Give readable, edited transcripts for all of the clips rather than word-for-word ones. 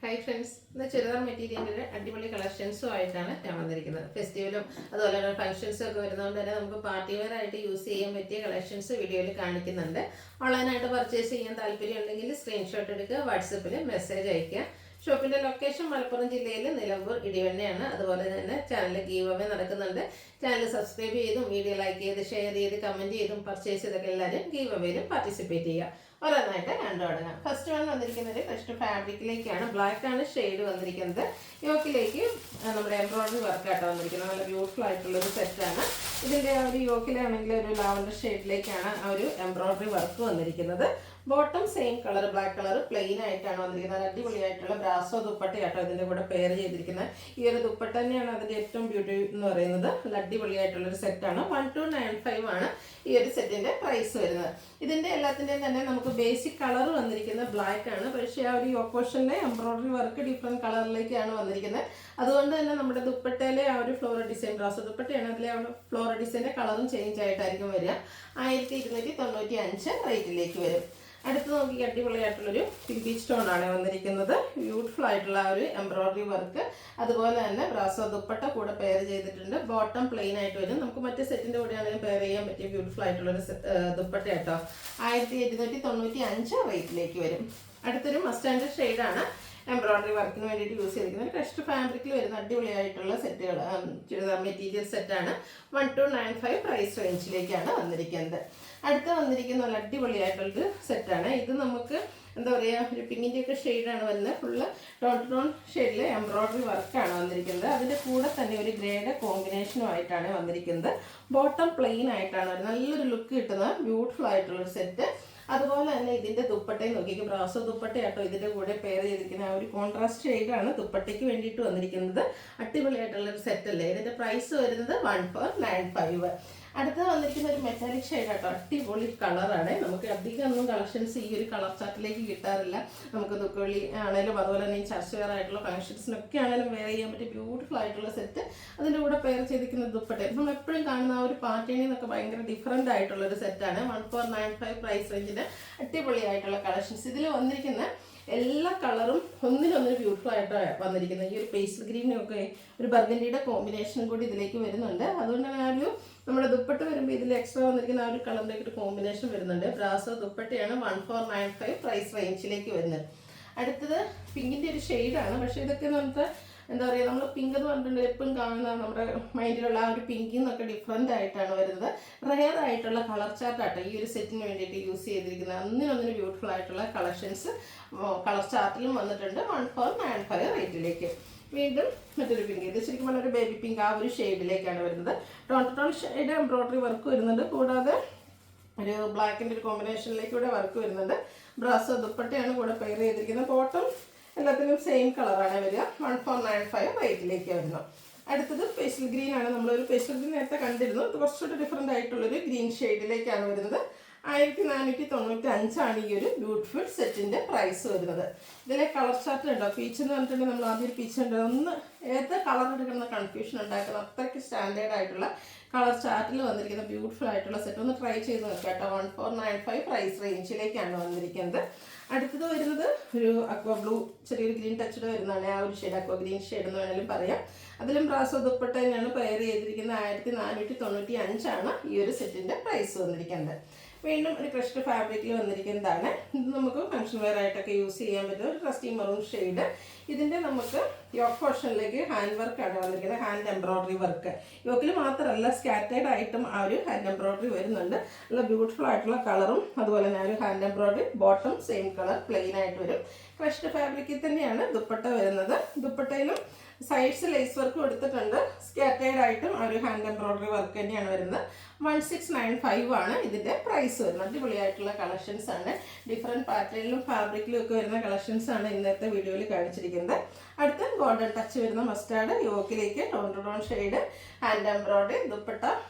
Hi friends, ഇന്ന് ചുരിദാർ മെറ്റീരിയലിൻ്റെ അടിപൊളി കളക്ഷൻസും ആയിട്ടാണ് ഞാൻ വന്നിരിക്കുന്നത്. ഫെസ്റ്റിവലും അതുപോലെ തന്നെ ഫംഗ്ഷൻസും ഒക്കെ വരുന്നതുകൊണ്ട് തന്നെ നമുക്ക് പാർട്ടി വെയർ ആയിട്ട് യൂസ് ചെയ്യാൻ പറ്റിയ കളക്ഷൻസ് വീഡിയോയിൽ കാണിക്കുന്നുണ്ട്. ഓൺലൈനായിട്ട് പർച്ചേസ് ചെയ്യാൻ താല്പര്യം ഉണ്ടെങ്കിൽ സ്ക്രീൻഷോട്ട് എടുക്കുക, വാട്സപ്പിൽ മെസ്സേജ് അയയ്ക്കുക. ഷോപ്പിൻ്റെ ലൊക്കേഷൻ മലപ്പുറം ജില്ലയിൽ നിലമ്പൂർ ഇടിവണ്ണയാണ്. അതുപോലെ തന്നെ ചാനൽ ഗീവ് അവേ നടക്കുന്നുണ്ട്. ചാനൽ സബ്സ്ക്രൈബ് ചെയ്തും വീഡിയോ ലൈക്ക് ചെയ്ത് ഷെയർ ചെയ്ത് കമൻറ്റ് ചെയ്തും പർച്ചേസ് ചെയ്തൊക്കെ എല്ലാവരും ഗീവ് അവേയിലും പാർട്ടിസിപ്പേറ്റ് ചെയ്യുക. ഓരോന്നായിട്ട് കണ്ടു തുടങ്ങാം. ഫസ്റ്റ് വൺ വന്നിരിക്കുന്നത് ഫസ്റ്റ് ഫാബ്രിക്കിലേക്കാണ്. ബ്ലാക്ക് ആണ് ഷെയ്ഡ് വന്നിരിക്കുന്നത്. യോക്കിലേക്ക് നമ്മുടെ എംബ്രോയിഡറി വർക്കായിട്ട് വന്നിരിക്കുന്നത്. നല്ല ബ്യൂട്ടിഫുൾ ആയിട്ടുള്ളൊരു സെറ്റാണ്. ഇതിൻ്റെ ആ ഒരു യോക്കിലാണെങ്കിൽ ഒരു ലാവൻഡർ ഷെയ്ഡിലേക്കാണ് ആ ഒരു എംബ്രോയിഡറി വർക്ക് വന്നിരിക്കുന്നത്. Bottom same colour black colour plain ആയിട്ടാണ് വന്നിരിക്കുന്നത്. അടിപൊളിയായിട്ടുള്ള ബ്രാസോ ദുപ്പട്ടയാട്ടോ ഇതിൻ്റെ കൂടെ പെയർ ചെയ്തിരിക്കുന്നത്. ഈ ഒരു ദുപ്പട്ട തന്നെയാണ് അതിൻ്റെ ഏറ്റവും ബ്യൂട്ടി എന്ന് പറയുന്നത്. നല്ല അടിപൊളിയായിട്ടുള്ളൊരു സെറ്റാണ്. 1295 ആണ് ഈ ഒരു സെറ്റിൻ്റെ പ്രൈസ് വരുന്നത്. ഇതിൻ്റെ എല്ലാത്തിൻ്റെയും തന്നെ നമുക്ക് ബേസിക് കളർ വന്നിരിക്കുന്നത് ബ്ലാക്ക് ആണ്. പക്ഷേ ആ ഒരു യോക്കോഷൻ്റെ എംബ്രോയിഡറി വർക്ക് ഡിഫറെൻറ്റ് കളറിലേക്കാണ് വന്നിരിക്കുന്നത്. അതുകൊണ്ട് തന്നെ നമ്മുടെ ദുപ്പട്ടയിലെ ആ ഒരു ഫ്ലോറൽ ഡിസൈൻ ബ്രാസോ ദുപ്പട്ടയാണ്. അതിലെ ആ ഫ്ലോറൽ ഡിസൈൻ്റെ കളറും ചേഞ്ച് ആയിട്ടായിരിക്കും വരിക. 1295 റേറ്റിലേക്ക് വരും. അടുത്ത് നോക്കി അടിപൊളിയായിട്ടുള്ളൊരു പിങ്കി സ്റ്റോൺ ആണ് വന്നിരിക്കുന്നത്. ബ്യൂട്ടിഫുൾ ആയിട്ടുള്ള ആ ഒരു എംബ്രോയിഡറി വർക്ക്, അതുപോലെ തന്നെ ബ്രാസോ ദുപ്പട്ട കൂടെ പെയർ ചെയ്തിട്ടുണ്ട്. ബോട്ടം പ്ലെയിൻ ആയിട്ട് വരും. നമുക്ക് മറ്റേ സെറ്റിൻ്റെ കൂടെ ആണെങ്കിലും പെയർ ചെയ്യാൻ പറ്റിയ ബ്യൂട്ടിഫുൾ ആയിട്ടുള്ളൊരു ദുപ്പട്ട കേട്ടോ. 1895 റേറ്റിലേക്ക് വരും. അടുത്തൊരു മസ്റ്റാൻഡ് ഷെയ്ഡാണ് എംബ്രോയിഡറി വർക്കിന് വേണ്ടിയിട്ട് യൂസ് ചെയ്തിരിക്കുന്നത്. ക്രഷ്ഡ് ഫാബ്രിക്കിൽ വരുന്ന അടിപൊളിയായിട്ടുള്ള സെറ്റുകൾ ചുരിദാർ മെറ്റീരിയൽ സെറ്റാണ്. 1295 പ്രൈസ് റേഞ്ചിലേക്കാണ് വന്നിരിക്കുന്നത്. അടുത്ത് വന്നിരിക്കുന്ന നല്ല അടിപൊളിയായിട്ടുള്ളൊരു സെറ്റാണ്. ഇത് നമുക്ക് എന്താ പറയുക, ഒരു പിങ്കിൻ്റെയൊക്കെ ഷെയ്ഡാണ് വരുന്നത്. ഫുള്ള് ടോൺ ഷെയ്ഡിൽ എംബ്രോയിഡറി വർക്കാണ് വന്നിരിക്കുന്നത്. അതിൻ്റെ കൂടെ തന്നെ ഒരു ഗ്രേഡ് കോമ്പിനേഷനുമായിട്ടാണ് വന്നിരിക്കുന്നത്. ബോട്ടം പ്ലെയിൻ ആയിട്ടാണ് വരുന്നത്. നല്ലൊരു ലുക്ക് കിട്ടുന്ന ബ്യൂട്ടിഫുൾ ആയിട്ടുള്ളൊരു സെറ്റ്. അതുപോലെ തന്നെ ഇതിൻ്റെ ദുപ്പട്ടയും നോക്കിക്കും, ബ്രാസോ ദുപ്പട്ടയാട്ടോ ഇതിൻ്റെ കൂടെ പെയർ ചെയ്തിരിക്കുന്ന ആ ഒരു കോൺട്രാസ്റ്റ് ഷെയ്ഡാണ് ദുപ്പട്ടയ്ക്ക് വേണ്ടിയിട്ട് വന്നിരിക്കുന്നത്. അടിപൊളിയായിട്ടുള്ളൊരു സെറ്റല്ലേ. ഇതിൻ്റെ പ്രൈസ് വരുന്നത് 1495. അടുത്ത വന്നിരിക്കുന്ന ഒരു മെറ്റാലിക് ഷെയ്ഡാട്ടോ. അടിപൊളി കളറാണ്. നമുക്ക് അധികം ഒന്നും കളക്ഷൻസ് ഈ ഒരു കളർ ചാർട്ടിലേക്ക് കിട്ടാറില്ല. നമുക്ക് ദുഃഖവെള്ളി ആണെങ്കിലും അതുപോലെ തന്നെ ഈ ചർച്ച വെയർ ആയിട്ടുള്ള ഫംഗ്ഷൻസിനൊക്കെ ആണെങ്കിലും വെയർ ചെയ്യാൻ പറ്റിയ ബ്യൂട്ടിഫുൾ ആയിട്ടുള്ള സെറ്റ്. അതിൻ്റെ കൂടെ പെയർ ചെയ്തിരിക്കുന്ന ദുപ്പട്ട നമ്മൾ എപ്പോഴും കാണുന്ന ആ ഒരു പാറ്റേണിൽ നിന്നൊക്കെ ഭയങ്കര ഡിഫറെൻ്റ് ആയിട്ടുള്ളൊരു സെറ്റാണ്. 1495 പ്രൈസ് റേഞ്ചിന് അടിപൊളിയായിട്ടുള്ള കളക്ഷൻസ്. ഇതിൽ വന്നിരിക്കുന്ന എല്ലാ കളറും ഒന്നിനൊന്നിന് ബ്യൂട്ടിഫുൾ ആയിട്ടാണ് വന്നിരിക്കുന്നത്. ഈ ഒരു പേസ്റ്റൽ ഗ്രീനൊക്കെ ഒരു ബർഗൻഡിയുടെ കോമ്പിനേഷൻ കൂടി ഇതിലേക്ക് വരുന്നുണ്ട്. അതുകൊണ്ട് തന്നെ ആ ഒരു നമ്മുടെ ദുപ്പട്ട വരുമ്പോൾ ഇതിൽ എക്സ്ട്രാ വന്നിരിക്കുന്ന ആ ഒരു കളറിൻ്റെ ഒരു കോമ്പിനേഷൻ വരുന്നുണ്ട്. ബ്രാസോ ദുപ്പട്ടയാണ് 1495 പ്രൈസ് റേഞ്ചിലേക്ക് വരുന്നത്. അടുത്തത് പിങ്കിൻ്റെ ഒരു ഷെയ്ഡാണ്. പക്ഷേ ഇതൊക്കെ നമുക്ക് എന്താ പറയുക, നമ്മൾ പിങ്ക് എന്ന് പറഞ്ഞിട്ടുണ്ടെങ്കിൽ എപ്പോഴും കാണുന്ന നമ്മുടെ മൈൻഡിലുള്ള ആ ഒരു പിങ്കിൽ നിന്നൊക്കെ ഡിഫറെൻ്റ് ആയിട്ടാണ് വരുന്നത്. റെയർ ആയിട്ടുള്ള കളർ ചാർട്ടാട്ടോ ഈ ഒരു സെറ്റിന് വേണ്ടിയിട്ട് യൂസ് ചെയ്തിരിക്കുന്നത്. ഒന്നിനൊന്നിന് ബ്യൂട്ടിഫുൾ ആയിട്ടുള്ള കളക്ഷൻസ് കളർ ചാർട്ടിലും വന്നിട്ടുണ്ട്. 1495 റേറ്റിലേക്ക്. വീണ്ടും മറ്റൊരു പിങ്ക്. ഇത് ശരിക്കും വളരെ ബേബി പിങ്ക് ആ ഒരു ഷെയ്ഡിലേക്കാണ് വരുന്നത്. ടോൺ ഷെയ്ഡ് എംബ്രോയിഡറി വർക്ക് വരുന്നുണ്ട്. കൂടാതെ ഒരു ബ്ലാക്കിൻ്റെ ഒരു കോമ്പിനേഷനിലേക്ക് കൂടെ വർക്ക് വരുന്നുണ്ട്. ബ്രാസോ ദുപ്പട്ടയാണ് കൂടെ പെയർ ചെയ്തിരിക്കുന്നത്. ബോട്ടം എല്ലാത്തിനും സെയിം കളറാണ് വരിക. 1495 റേറ്റിലേക്ക് വരുന്നു. അടുത്തത് പേസ്റ്റൽ ഗ്രീൻ ആണ്. നമ്മളൊരു പേസ്റ്റൽ ഗ്രീൻ നേരത്തെ കണ്ടിരുന്നു. ഇത് കുറച്ചുകൂടി ഡിഫറെൻ്റ് ആയിട്ടുള്ളൊരു ഗ്രീൻ ഷെയ്ഡിലേക്കാണ് വരുന്നത്. 1495 ആണ് ഈ ഒരു ബ്യൂട്ടിഫുൾ സെറ്റിൻ്റെ പ്രൈസ് വരുന്നത്. ഇതിലെ കളർ ചാർട്ട് ഉണ്ടോ, പീച്ച് എന്ന് പറഞ്ഞിട്ടുണ്ടെങ്കിൽ നമ്മൾ ആദ്യം ഒരു പീച്ച് ഉണ്ട്. ഒന്ന് ഏത് കളർ എടുക്കുന്ന കൺഫ്യൂഷൻ ഉണ്ടാക്കുന്ന അത്രയ്ക്ക് സ്റ്റാൻഡേർഡ് ആയിട്ടുള്ള കളർ ചാർട്ടിൽ വന്നിരിക്കുന്ന ബ്യൂട്ടിഫുൾ ആയിട്ടുള്ള സെറ്റ് ഒന്ന് ട്രൈ ചെയ്ത് നോക്കാം കേട്ടോ. 1495 പ്രൈസ് റേഞ്ചിലേക്കാണ് വന്നിരിക്കുന്നത്. അടുത്തത് വരുന്നത് ഒരു അക്വ ബ്ലൂ ചെറിയൊരു ഗ്രീൻ ടച്ചഡ് വരുന്നതാണ്. ആ ഒരു ഷെയ്ഡ് അക്വ ഗ്രീൻ ഷെയ്ഡ് എന്ന് വേണമെങ്കിലും പറയാം. അതിലും ബ്രാസോ ദുപ്പട്ട തന്നെയാണ് പെയർ ചെയ്തിരിക്കുന്നത്. 1495 ആണ് ഈ ഒരു സെറ്റിൻ്റെ പ്രൈസ് വന്നിരിക്കുന്നത്. വീണ്ടും ഒരു ക്രഷ്ഡ് ഫാബ്രിക്കിൽ വന്നിരിക്കുന്നതാണ്. ഇത് നമുക്ക് ഫംഗ്ഷൻ വെയർ ആയിട്ടൊക്കെ യൂസ് ചെയ്യാൻ പറ്റുന്ന ഒരു ട്രസ്റ്റി മറൂൺ ഷെയ്ഡ്. ഇതിൻ്റെ നമുക്ക് യോക്ക് പോർഷനിലേക്ക് ഹാൻഡ് വർക്കാണ് വന്നിരിക്കുന്നത്. ഹാൻഡ് എംബ്രോയിഡറി വർക്ക് യോക്കിൽ മാത്രമല്ല സ്കാറ്റേഡ് ആയിട്ടും ആ ഒരു ഹാൻഡ് എംബ്രോയിഡറി വരുന്നുണ്ട്. നല്ല ബ്യൂട്ടിഫുൾ ആയിട്ടുള്ള കളറും അതുപോലെ തന്നെ ഒരു hand embroidery. Bottom same colour plain ആയിട്ട് വരും. ക്രഷ്ഡ് ഫാബ്രിക്കിൽ തന്നെയാണ് ദുപ്പട്ട വരുന്നത്. ദുപ്പട്ടയിലും സൈഡ്സ് ലേസ് വർക്ക് കൊടുത്തിട്ടുണ്ട്. സ്കാറ്റേഡ് ആയിട്ടും ആ ഒരു ഹാൻഡ് എംബ്രോയിഡറി വർക്ക് തന്നെയാണ് വരുന്നത്. 1695 ആണ് ഇതിൻ്റെ പ്രൈസ് വരുന്നത്. അടിപൊളിയായിട്ടുള്ള കളക്ഷൻസ് ആണ്. ഡിഫറെൻറ്റ് പാറ്റേണിലും ഫാബ്രിക്കിലും ഒക്കെ വരുന്ന കളക്ഷൻസ് ആണ് ഇന്നത്തെ വീഡിയോയിൽ കാണിച്ചിരിക്കുന്നത്. അടുത്ത ഗോൾഡൻ ടച്ച് വരുന്ന മസ്റ്റാർഡ് യോക്കിലേക്ക് tone shade hand embroidery dupatta.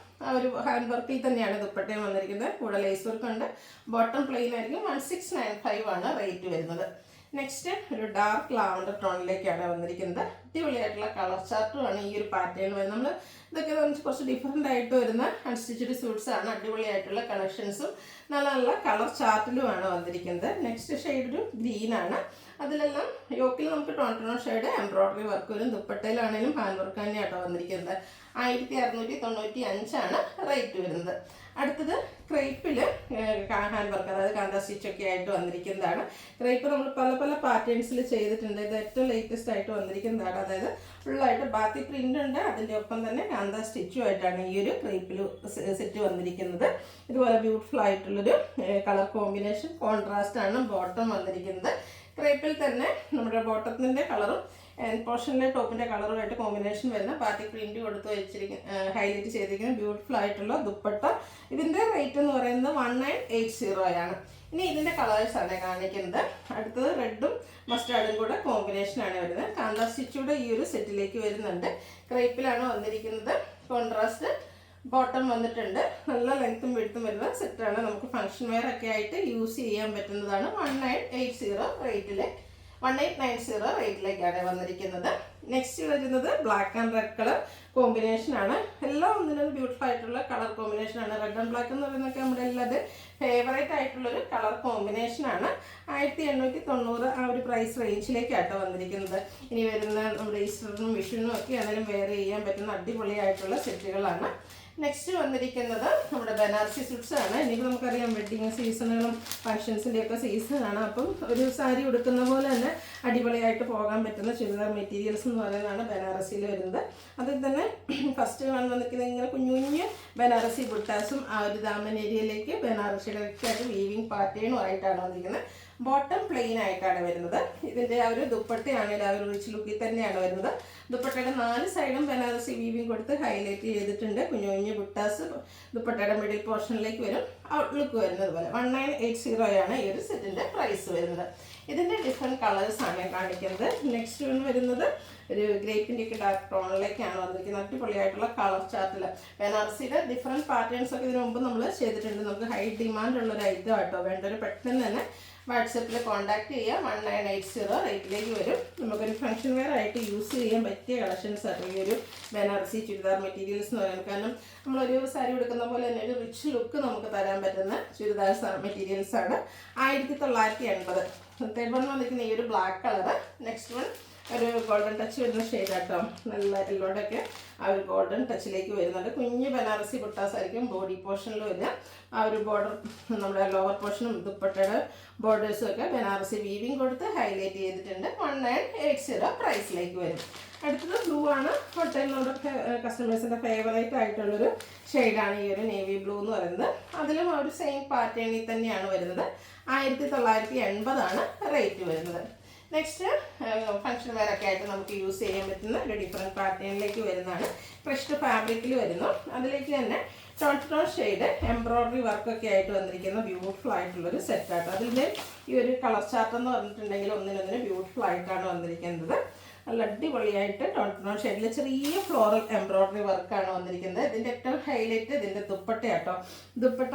ആ ഒരു ഹാൻഡ് വർക്കിൽ തന്നെയാണ് ദുപ്പട്ടയും വന്നിരിക്കുന്നത്. കൂടെ ലേസ് വർക്ക് ഉണ്ട്. ബോട്ടം പ്ലെയിൻ ആയിരിക്കും. 1695 ആണ് റേറ്റ് വരുന്നത്. നെക്സ്റ്റ് ഒരു ഡാർക്ക് ലാവൻഡർ ടോണിലേക്കാണ് വന്നിരിക്കുന്നത്. അടിപൊളിയായിട്ടുള്ള കളർ ചാർട്ടുമാണ് ഈ ഒരു പാറ്റേൺ വരുന്നത്. നമ്മൾ ഇതൊക്കെ കുറച്ച് ഡിഫറെൻ്റ് ആയിട്ട് വരുന്ന അൺസ്റ്റിച്ചഡ് സ്യൂട്ട്സാണ്. അടിപൊളിയായിട്ടുള്ള കളക്ഷൻസും നല്ല നല്ല കളർ ചാർട്ടിലുമാണ് വന്നിരിക്കുന്നത്. നെക്സ്റ്റ് ഷെയ്ഡ് ഒരു ഗ്രീനാണ്. അതിലെല്ലാം യോക്കിൽ നമുക്ക് ടോൺ ഷെയ്ഡ് എംബ്രോയ്ഡറി വർക്ക് വരും. ദുപ്പട്ടയിലാണെങ്കിലും ഹാൻഡ് വർക്ക് തന്നെയാട്ടോ വന്നിരിക്കുന്നത്. 1695 റേറ്റ് വരുന്നത്. അടുത്തത് ക്രേപ്പിൽ ഹാൻഡ് വർക്ക്, അതായത് കാന്ത സ്റ്റിച്ചൊക്കെ ആയിട്ട് വന്നിരിക്കുന്നതാണ്. ക്രേപ്പ് നമ്മൾ പല പല പാറ്റേൺസിൽ ചെയ്തിട്ടുണ്ട്. ഇത് ഏറ്റവും ലേറ്റസ്റ്റ് ആയിട്ട് വന്നിരിക്കുന്നതാണ്. അതായത് ഫുള്ളായിട്ട് ബാത്തി പ്രിൻ്റ് ഉണ്ട്, അതിൻ്റെ ഒപ്പം തന്നെ കാന്ത സ്റ്റിച്ചുമായിട്ടാണ് ഈ ഒരു ക്രേപ്പിൽ സെറ്റ് വന്നിരിക്കുന്നത്. ഇതുപോലെ ബ്യൂട്ടിഫുൾ ആയിട്ടുള്ളൊരു കളർ കോമ്പിനേഷൻ കോൺട്രാസ്റ്റ് ആണ് ബോട്ടം വന്നിരിക്കുന്നത്. ക്രേപ്പിൽ തന്നെ നമ്മുടെ ബോട്ടത്തിൻ്റെ കളറും പോർഷനിലെ ടോപ്പിൻ്റെ കളറുമായിട്ട് കോമ്പിനേഷൻ വരുന്ന പാർട്ടി പ്രിൻ്റ് കൊടുത്ത് വെച്ചിരിക്കുന്ന ഹൈലൈറ്റ് ചെയ്തിരിക്കുന്ന ബ്യൂട്ടിഫുൾ ആയിട്ടുള്ള ദുപ്പട്ട. ഇതിൻ്റെ റേറ്റ് എന്ന് പറയുന്നത് 1980 ഇനി ഇതിൻ്റെ കളേഴ്സാണ് കാണിക്കുന്നത്. അടുത്തത് റെഡും മസ്റ്റാർഡും കൂടെ കോമ്പിനേഷനാണ് വരുന്നത്. കാന്ത സ്റ്റിച്ചൂടെ ഈ ഒരു സെറ്റിലേക്ക് വരുന്നുണ്ട്. ക്രേപ്പിലാണ് വന്നിരിക്കുന്നത്. കോൺട്രാസ്റ്റ് ബോട്ടം വന്നിട്ടുണ്ട്. നല്ല ലെങ്ത്തും വെടുത്തും വരുന്ന സെറ്റാണ്. നമുക്ക് ഫംഗ്ഷൻ വെയർ ഒക്കെ ആയിട്ട് യൂസ് ചെയ്യാൻ പറ്റുന്നതാണ്. 1890 റേറ്റിലേക്കാണ് വന്നിരിക്കുന്നത്. നെക്സ്റ്റ് വരുന്നത് ബ്ലാക്ക് ആൻഡ് റെഡ് കളർ കോമ്പിനേഷനാണ്. എല്ലാം ഒന്നിനൊരു ബ്യൂട്ടിഫുൾ ആയിട്ടുള്ള കളർ കോമ്പിനേഷനാണ്. റെഡ് ആൻഡ് ബ്ലാക്ക് എന്ന് പറയുന്നതൊക്കെ നമ്മുടെ എല്ലാവരും ഫേവറേറ്റ് ആയിട്ടുള്ളൊരു കളർ കോമ്പിനേഷനാണ്. 1890 ആ ഒരു പ്രൈസ് റേഞ്ചിലേക്കാട്ടോ വന്നിരിക്കുന്നത്. ഇനി വരുന്ന നമ്മുടെ ഈസ്റ്ററിനും വിഷുവിനും ഒക്കെ ആണെങ്കിലും വെയർ ചെയ്യാൻ പറ്റുന്ന അടിപൊളിയായിട്ടുള്ള സെറ്റുകളാണ്. നെക്സ്റ്റ് വന്നിരിക്കുന്നത് നമ്മുടെ ബനാറസി സ്യൂട്ട്സ് ആണ്. ഇനിയിപ്പോൾ നമുക്കറിയാം വെഡ്ഡിങ് സീസണുകളും ഫങ്ഷൻസിൻ്റെയൊക്കെ സീസണാണ്. അപ്പം ഒരു സാരി ഉടുക്കുന്ന പോലെ തന്നെ അടിപൊളിയായിട്ട് പോകാൻ പറ്റുന്ന ചുരിദാർ മെറ്റീരിയൽസ് എന്ന് പറയുന്നതാണ് ബനാറസിയിൽ വരുന്നത്. അതിൽ തന്നെ ഫസ്റ്റ് വന്നിരിക്കുന്നത് ഇങ്ങനെ കുഞ്ഞു കുഞ്ഞ് ബനാറസി ബുട്ടാസും ആ ഒരു ദാമൻ ഏരിയയിലേക്ക് ബനാറസിയുടെ ആയിട്ട് വീവിങ് പാറ്റേണും ആയിട്ടാണ് വന്നിരിക്കുന്നത്. ബോട്ടം പ്ലെയിൻ ആയിട്ടാണ് വരുന്നത്. ഇതിൻ്റെ ആ ഒരു ദുപ്പട്ടയാണെങ്കിൽ ആ ഒരു റിച്ച് ലുക്കിൽ തന്നെയാണ് വരുന്നത്. ദുപ്പട്ടയുടെ 4 സൈഡും ബനാറസി വീവിങ് കൊടുത്ത് ഹൈലൈറ്റ് ചെയ്തിട്ടുണ്ട്. കുഞ്ഞു കുഞ്ഞു ബുട്ടാസ് ദുപ്പട്ടയുടെ മിഡിൽ പോർഷനിലേക്ക് വരും. ഔട്ട്ലുക്ക് വരുന്നത് പോലെ 1980 ഈ ഒരു സെറ്റിൻ്റെ പ്രൈസ് വരുന്നത്. ഇതിൻ്റെ ഡിഫറെൻറ്റ് കളേഴ്സാണ് കാണിക്കുന്നത്. നെക്സ്റ്റ് വരുന്നത് ഒരു ഗ്രേപ്പിൻ്റെ ഒക്കെ ഡാർക്ക് ടോണിലേക്കാണ് വന്നിരിക്കുന്നത്. അടിപൊളിയായിട്ടുള്ള കളർ ചാർട്ടിൽ ബനാറസിയുടെ ഡിഫറെൻറ്റ് പാറ്റേൺസ് ഒക്കെ ഇതിനു മുമ്പ് നമ്മൾ ചെയ്തിട്ടുണ്ട്. നമുക്ക് ഹൈ ഡിമാൻഡ് ഉള്ളൊരു ഐറ്റം ആട്ടോ. വേണ്ടൊരു പെട്ടെന്ന് തന്നെ വാട്സപ്പിൽ കോൺടാക്ട് ചെയ്യുക. 1980 റേറ്റിലേക്ക് വരും. നമുക്കൊരു ഫംഗ്ഷൻ വെയർ ആയിട്ട് യൂസ് ചെയ്യാൻ പറ്റിയ കളക്ഷൻസ് ആട്ടോ ഈ ഒരു ബനാറസി ചുരിദാർ മെറ്റീരിയൽസ് എന്ന് പറയുന്നത്. കാരണം നമ്മളൊരു സാരി എടുക്കുന്ന പോലെ തന്നെ ഒരു റിച്ച് ലുക്ക് നമുക്ക് തരാൻ പറ്റുന്ന ചുരിദാർ മെറ്റീരിയൽസാണ്. 1980. തേർഡ് വൺ വന്നിരിക്കുന്ന ഈ ഒരു ബ്ലാക്ക് കളറ്. നെക്സ്റ്റ് വൺ ഒരു ഗോൾഡൻ ടച്ച് വരുന്ന ഷെയ്ഡാട്ടോ. നല്ല എല്ലോടൊക്കെ ആ ഒരു ഗോൾഡൻ ടച്ചിലേക്ക് വരുന്നുണ്ട്. കുഞ്ഞ് ബനാറസി ബുട്ടാസ് ആയിരിക്കും ബോഡി പോർഷനിൽ വരിക. ആ ഒരു ബോർഡർ നമ്മുടെ ലോവർ പോർഷനും ദുപ്പട്ടയുടെ ബോർഡേഴ്സും ഒക്കെ ബനാറസി വീവിങ് കൊടുത്ത് ഹൈലൈറ്റ് ചെയ്തിട്ടുണ്ട്. 1980 പ്രൈസിലേക്ക് വരും. അടുത്തത് ബ്ലൂ ആണ്. ഹോട്ടൽ നമ്മുടെ കസ്റ്റമേഴ്സിൻ്റെ ഫേവറേറ്റ് ആയിട്ടുള്ളൊരു ഷെയ്ഡാണ് ഈ ഒരു നേവി ബ്ലൂ എന്ന് പറയുന്നത്. അതിലും ആ ഒരു സെയിം പാറ്റേണിൽ തന്നെയാണ് വരുന്നത്. 1980 റേറ്റ് വരുന്നത്. നെക്സ്റ്റ് ഫംഗ്ഷൻ വെയർ ഒക്കെ ആയിട്ട് നമുക്ക് യൂസ് ചെയ്യാൻ പറ്റുന്ന ഒരു ഡിഫറെൻറ്റ് പാറ്റേണിലേക്ക് വരുന്നതാണ്. ക്രഷ്ഡ് ഫാബ്രിക്കിൽ വരുന്നു. അതിലേക്ക് തന്നെ ടോൺ ഷെയ്ഡ് എംബ്രോയ്ഡറി വർക്കൊക്കെ ആയിട്ട് വന്നിരിക്കുന്ന ബ്യൂട്ടിഫുൾ ആയിട്ടുള്ളൊരു സെറ്റാട്ടോ. അതിൻ്റെ ഈ ഒരു കളർ ചാർട്ട് എന്ന് പറഞ്ഞിട്ടുണ്ടെങ്കിൽ ഒന്നിനൊന്നിന് ബ്യൂട്ടിഫുൾ ആയിട്ടാണ് വന്നിരിക്കുന്നത്. നല്ല അടിപൊളിയായിട്ട് ടോൺ ഷെയ്ഡിൽ ചെറിയ ഫ്ലോറൽ എംബ്രോയ്ഡറി വർക്കാണ് വന്നിരിക്കുന്നത്. ഇതിൻ്റെ ഏറ്റവും ഹൈലൈറ്റ് ഇതിൻ്റെ ദുപ്പട്ടയാട്ടോ. ദുപ്പട്ട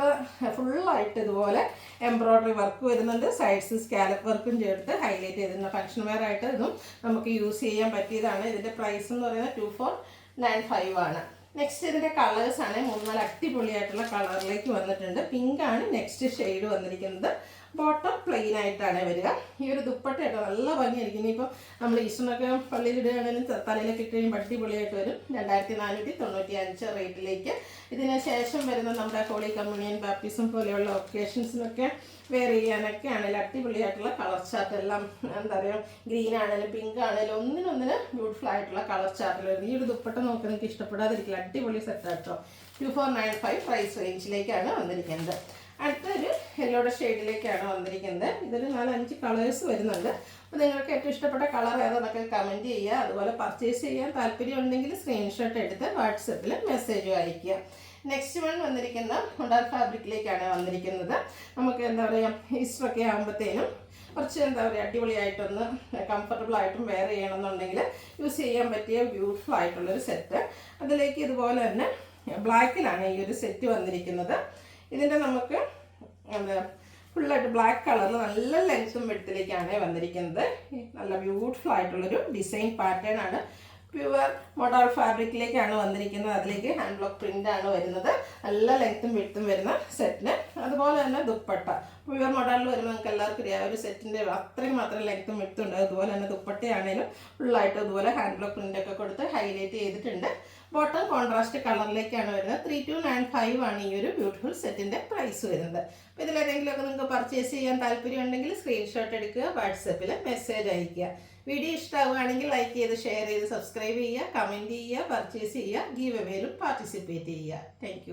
ഫുള്ളായിട്ട് ഇതുപോലെ എംബ്രോയ്ഡറി വർക്ക് വരുന്നുണ്ട്. സൈഡ്സ് സ്കാലപ്പ് വർക്കും ചേർത്ത് ഹൈലൈറ്റ് ചെയ്തിട്ടുണ്ട്. ഫംഗ്ഷൻ വെയർ ആയിട്ട് ഇതും നമുക്ക് യൂസ് ചെയ്യാൻ പറ്റിയതാണ്. ഇതിൻ്റെ പ്രൈസ് എന്ന് പറയുന്നത് 2495 നെക്സ്റ്റ് ഇതിൻ്റെ കളേഴ്സാണ് 3-4 അടിപൊളിയായിട്ടുള്ള കളറിലേക്ക് വന്നിട്ടുണ്ട്. പിങ്കാണ് നെക്സ്റ്റ് ഷെയ്ഡ് വന്നിരിക്കുന്നത്. ബോട്ടം പ്ലെയിൻ ആയിട്ടാണ് വരിക. ഈ ഒരു ദുപ്പട്ടയായിട്ട് നല്ല ഭംഗിയായിരിക്കും. ഇനിയിപ്പോൾ നമ്മൾ ഈസ്റ്ററിനൊക്കെ പള്ളിയിൽ ഇടുകയാണെങ്കിലും തലയിലൊക്കെ ഇട്ട് കഴിയുമ്പോൾ അടിപൊളിയായിട്ട് വരും. 2495 റേറ്റിലേക്ക്. ഇതിന് ശേഷം വരുന്ന നമ്മുടെ ഹോളി കമ്മ്യൂണിയൻ ബാപ്റ്റിസം പോലെയുള്ള ഒക്കേഷൻസിനൊക്കെ വെയർ ചെയ്യാനൊക്കെ ആണെങ്കിലും അടിപൊളിയായിട്ടുള്ള കളർ ചാർട്ട് എല്ലാം എന്താ പറയുക, ഗ്രീൻ ആണെങ്കിലും പിങ്ക് ആണെങ്കിലും ഒന്നിനൊന്നിന് ബ്യൂട്ടിഫുൾ ആയിട്ടുള്ള കളർ ചാർട്ടിൽ വരുന്നത്. ഈ ഒരു ദുപ്പട്ട നോക്കി നിങ്ങൾക്ക് ഇഷ്ടപ്പെടാതിരിക്കില്ല. അടിപൊളി സെറ്റാട്ടോ. 2495 പ്രൈസ് റേഞ്ചിലേക്കാണ് വന്നിരിക്കുന്നത്. അടുത്തൊരു യെല്ലോയുടെ ഷെയ്ഡിലേക്കാണ് വന്നിരിക്കുന്നത്. ഇതൊരു 4-5 കളേഴ്സ് വരുന്നുണ്ട്. അപ്പോൾ നിങ്ങൾക്ക് ഏറ്റവും ഇഷ്ടപ്പെട്ട കളർ ഏതാണെന്നൊക്കെ കമൻറ്റ് ചെയ്യുക. അതുപോലെ പർച്ചേസ് ചെയ്യാൻ താല്പര്യം ഉണ്ടെങ്കിൽ സ്ക്രീൻഷോട്ട് എടുത്ത് വാട്സപ്പിൽ മെസ്സേജ് അയയ്ക്കുക. നെക്സ്റ്റ് വൺ വന്നിരിക്കുന്ന ഹുഡാർ ഫാബ്രിക്കിലേക്കാണ് വന്നിരിക്കുന്നത്. നമുക്ക് എന്താ പറയുക, ഈസ്റ്ററൊക്കെ ആകുമ്പോഴത്തേനും കുറച്ച് എന്താ പറയുക അടിപൊളിയായിട്ടൊന്ന് കംഫർട്ടബിൾ ആയിട്ടും വെയർ ചെയ്യണമെന്നുണ്ടെങ്കിൽ യൂസ് ചെയ്യാൻ പറ്റിയ ബ്യൂട്ടിഫുൾ ആയിട്ടുള്ളൊരു സെറ്റ്. അതിലേക്ക് ഇതുപോലെ തന്നെ ബ്ലാക്കിലാണ് ഈ ഒരു സെറ്റ് വന്നിരിക്കുന്നത്. ഇതിൻ്റെ നമുക്ക് എന്താ ഫുള്ളായിട്ട് ബ്ലാക്ക് കളറിൽ നല്ല ലെങ്ത്തും വെഡ്ത്തിലേക്കാണ് വന്നിരിക്കുന്നത്. നല്ല ബ്യൂട്ടിഫുൾ ആയിട്ടുള്ളൊരു ഡിസൈൻ പാറ്റേൺ ആണ്. പ്യുവർ മോഡൽ ഫാബ്രിക്കിലേക്കാണ് വന്നിരിക്കുന്നത്. അതിലേക്ക് ഹാൻഡ് ബ്ലോക്ക് പ്രിൻ്റ് ആണ് വരുന്നത്. നല്ല ലെങ്ത്തും വിഡ്ത്തും വരുന്ന സെറ്റിന്. അതുപോലെ തന്നെ ദുപ്പട്ട പ്യുവർ മോഡലിൽ വരുമ്പോൾ നിങ്ങൾക്ക് എല്ലാവർക്കും അറിയാം ഒരു സെറ്റിൻ്റെ അത്രയും മാത്രം ലെങ്ത്തും വിഡ്ത്തും ഉണ്ട്. അതുപോലെ തന്നെ ദുപ്പട്ടയാണേലും ഫുള്ളായിട്ട് ഇതുപോലെ ഹാൻഡ് ബ്ലോക്ക് പ്രിൻ്റൊക്കെ കൊടുത്ത് ഹൈലൈറ്റ് ചെയ്തിട്ടുണ്ട്. ബോട്ടം കോൺട്രാസ്റ്റ് കളറിലേക്കാണ് വരുന്നത്. 3295 ആണ് ഈ ഒരു ബ്യൂട്ടിഫുൾ സെറ്റിൻ്റെ പ്രൈസ് വരുന്നത്. അപ്പോൾ ഇതിലേതെങ്കിലുമൊക്കെ നിങ്ങൾക്ക് പർച്ചേസ് ചെയ്യാൻ താല്പര്യമുണ്ടെങ്കിൽ സ്ക്രീൻഷോട്ട് എടുക്കുക, വാട്സപ്പിൽ മെസ്സേജ് അയയ്ക്കുക. വീഡിയോ ഇഷ്ടമാവുകയാണെങ്കിൽ ലൈക്ക് ചെയ്ത് ഷെയർ ചെയ്ത് സബ്സ്ക്രൈബ് ചെയ്യുക, കമൻറ്റ് ചെയ്യുക, പർച്ചേസ് ചെയ്യുക, ഗീവ് അവേയിലും പാർട്ടിസിപ്പേറ്റ് ചെയ്യുക. താങ്ക്